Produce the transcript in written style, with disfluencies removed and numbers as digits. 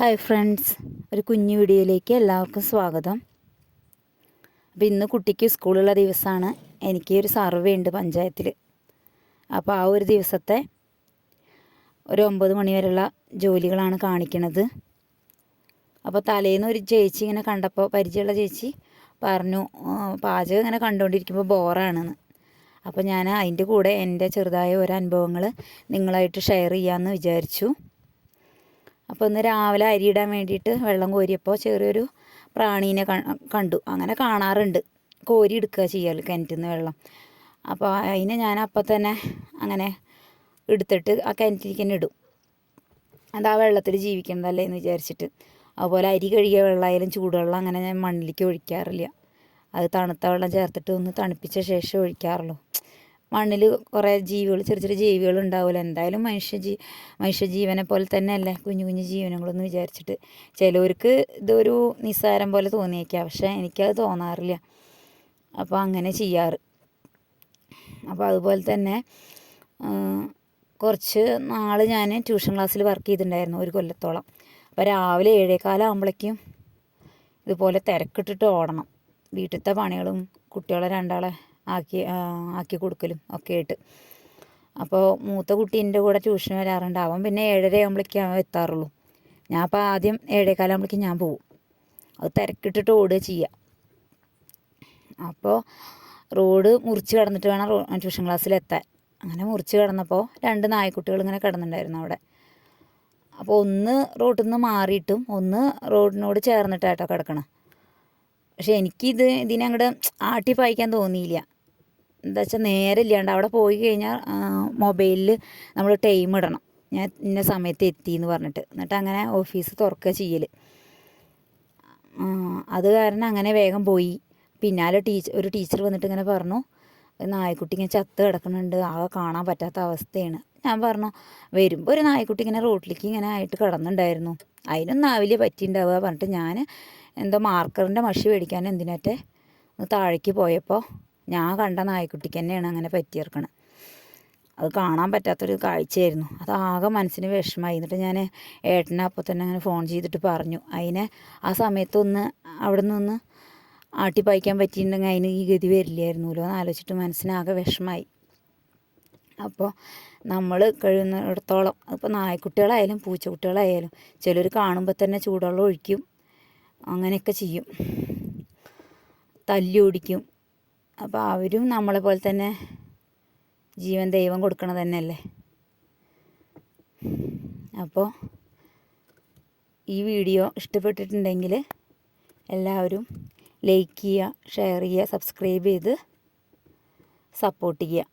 Hi friends, ഒരു കുഞ്ഞു വീഡിയോയിലേക്ക് എല്ലാവർക്കും സ്വാഗതം. അപ്പോൾ ഇന്ന് കുട്ടിക്ക് സ്കൂളുള്ള ദിവസമാണ്. എനിക്ക് ഒരു സർവേ ഉണ്ട് പഞ്ചായത്തിൽ. അപ്പോൾ ആ ഒരു ദിവസത്തെ ഒരു 9 മണി വരെയുള്ള ജോലികളാണ് കാണിക്കുന്നത്. അപ്പോൾ തലേന്ന് ഒരു ചേച്ചി ഇങ്ങനെ കണ്ടപ്പോൾ, പരിചയമുള്ള ചേച്ചി പറഞ്ഞു പാചകം ഇങ്ങനെ കണ്ടുകൊണ്ടിരിക്കുമ്പോൾ ബോറാണെന്ന്. അപ്പോൾ ഞാൻ അതിൻ്റെ കൂടെ എൻ്റെ ചെറുതായ ഓരോ അനുഭവങ്ങൾ നിങ്ങളായിട്ട് ഷെയർ ചെയ്യാമെന്ന് വിചാരിച്ചു. അപ്പോൾ ഇന്ന് രാവിലെ അരിയിടാൻ വേണ്ടിയിട്ട് വെള്ളം കോരിയപ്പോൾ ചെറിയൊരു പ്രാണീനെ കണ്ടു. അങ്ങനെ കാണാറുണ്ട്, കോരി എടുക്കുക ചെയ്യാൽ കിണറ്റിൽ നിന്ന് വെള്ളം. അപ്പോൾ അതിനെ ഞാൻ അപ്പം തന്നെ അങ്ങനെ എടുത്തിട്ട് ആ കിണറ്റിലേക്ക് തന്നെ ഇടും. അത് ആ വെള്ളത്തിൽ ജീവിക്കുന്നതല്ലേ എന്ന് വിചാരിച്ചിട്ട്. അതുപോലെ അരി കഴുകിയ വെള്ളമായാലും ചൂടുവെള്ളം അങ്ങനെ ഞാൻ മണ്ണിലേക്ക് ഒഴിക്കാറില്ല. അത് തണുത്ത വെള്ളം ചേർത്തിട്ട് ഒന്ന് തണുപ്പിച്ച ശേഷം ഒഴിക്കാറുള്ളൂ. മണ്ണിൽ കുറേ ജീവികൾ, ചെറിയ ചെറിയ ജീവികൾ ഉണ്ടാവില്ല. എന്തായാലും മനുഷ്യജീവനെ പോലെ തന്നെയല്ലേ കുഞ്ഞു കുഞ്ഞു ജീവനങ്ങളെന്ന് വിചാരിച്ചിട്ട്. ചിലവർക്ക് ഇതൊരു നിസ്സാരം പോലെ തോന്നിയേക്കാം, പക്ഷേ എനിക്കത് തോന്നാറില്ല. അപ്പോൾ അങ്ങനെ ചെയ്യാറ്. അപ്പോൾ അതുപോലെ തന്നെ കുറച്ച് നാൾ ഞാൻ ട്യൂഷൻ ക്ലാസ്സിൽ വർക്ക് ചെയ്തിട്ടുണ്ടായിരുന്നു, 1 കൊല്ലത്തോളം. അപ്പോൾ രാവിലെ 7:15 ആകുമ്പോഴേക്കും ഇതുപോലെ തിരക്കിട്ടിട്ട് ഓടണം. വീട്ടിലത്തെ പണികളും കുട്ടികളെ 2 ആക്കി കൊടുക്കലും ഒക്കെ ആയിട്ട്. അപ്പോൾ മൂത്ത കുട്ടി എൻ്റെ കൂടെ ട്യൂഷന് വരാറുണ്ട്. അവൻ പിന്നെ 7:30 ആകുമ്പോഴേക്കും അവൻ എത്താറുള്ളൂ. ഞാൻ അപ്പോൾ ആദ്യം 7:15 ആകുമ്പോഴേക്കും ഞാൻ പോവും. അത് തിരക്കിട്ടിട്ട് ഓടുക ചെയ്യുക. അപ്പോൾ റോഡ് മുറിച്ച് കടന്നിട്ട് വേണം ട്യൂഷൻ ക്ലാസ്സിലെത്താൻ. അങ്ങനെ മുറിച്ച് കടന്നപ്പോൾ 2 നായ്ക്കുട്ടികൾ ഇങ്ങനെ കിടന്നിട്ടുണ്ടായിരുന്നു അവിടെ. അപ്പോൾ ഒന്ന് റോഡിൽ നിന്ന് മാറിയിട്ടും ഒന്ന് റോഡിനോട് ചേർന്നിട്ടാട്ടോ കിടക്കണം. പക്ഷേ ഇതിനെ അങ്ങോട്ട് ആട്ടി പായിക്കാൻ തോന്നിയില്ല. എന്താ വെച്ചാൽ നേരെ ഇല്ലാണ്ട് അവിടെ പോയി കഴിഞ്ഞാൽ മൊബൈലിൽ നമ്മൾ ടൈം ഇടണം, ഞാൻ ഇന്ന സമയത്ത് എത്തിയെന്ന് പറഞ്ഞിട്ട്. എന്നിട്ട് അങ്ങനെ ഓഫീസ് തുറക്കുക ചെയ്യൽ. അത് കാരണം അങ്ങനെ വേഗം പോയി. പിന്നാലെ ഒരു ടീച്ചർ വന്നിട്ട് ഇങ്ങനെ പറഞ്ഞു, നായ്ക്കുട്ടി ഇങ്ങനെ ചത്ത് കിടക്കുന്നുണ്ട്, ആകെ കാണാൻ പറ്റാത്ത അവസ്ഥയാണ്. ഞാൻ പറഞ്ഞു, വരുമ്പോൾ ഒരു നായ്ക്കുട്ടി ഇങ്ങനെ റോട്ടിലേക്ക് ഇങ്ങനെ ആയിട്ട് കിടന്നുണ്ടായിരുന്നു, അതിനൊന്നും ആവില്ല പറ്റിയിട്ടുണ്ടാവുക പറഞ്ഞിട്ട് ഞാൻ എന്തോ മാർക്കറിൻ്റെ മഷി മേടിക്കാൻ എന്തിനറ്റെ താഴേക്ക് പോയപ്പോൾ ഞാൻ കണ്ട നായ്ക്കുട്ടിക്ക് തന്നെയാണ് അങ്ങനെ പറ്റിയിറക്കണത്. അത് കാണാൻ പറ്റാത്തൊരു കാഴ്ചയായിരുന്നു. അതാകെ മനസ്സിന് വിഷമമായി. എന്നിട്ട് ഞാൻ ഏട്ടനെ അപ്പോൾ തന്നെ അങ്ങനെ ഫോൺ ചെയ്തിട്ട് പറഞ്ഞു, അതിനെ ആ സമയത്തൊന്ന് അവിടെ നിന്ന് ആട്ടിപ്പായിക്കാൻ പറ്റിയിട്ടുണ്ടെങ്കിൽ അതിന് ഈ ഗതി വരില്ലായിരുന്നല്ലോ എന്ന് ആലോചിച്ചിട്ട് മനസ്സിനാകെ വിഷമമായി. അപ്പോൾ നമ്മൾ കഴിയുന്നിടത്തോളം, ഇപ്പോൾ നായ്ക്കുട്ടികളായാലും പൂച്ചക്കുട്ടികളായാലും ചിലർ കാണുമ്പോൾ തന്നെ ചൂടുവെള്ളം ഒഴിക്കും, അങ്ങനെയൊക്കെ ചെയ്യും, തല്ലി ഓടിക്കും. അപ്പോൾ അവരും നമ്മളെ പോലെ തന്നെ ജീവൻ ദൈവം കൊടുക്കണത് തന്നെയല്ലേ. അപ്പോൾ ഈ വീഡിയോ ഇഷ്ടപ്പെട്ടിട്ടുണ്ടെങ്കിൽ എല്ലാവരും ലൈക്ക് ചെയ്യുക, ഷെയർ ചെയ്യുക, സബ്സ്ക്രൈബ് ചെയ്ത് സപ്പോർട്ട് ചെയ്യുക.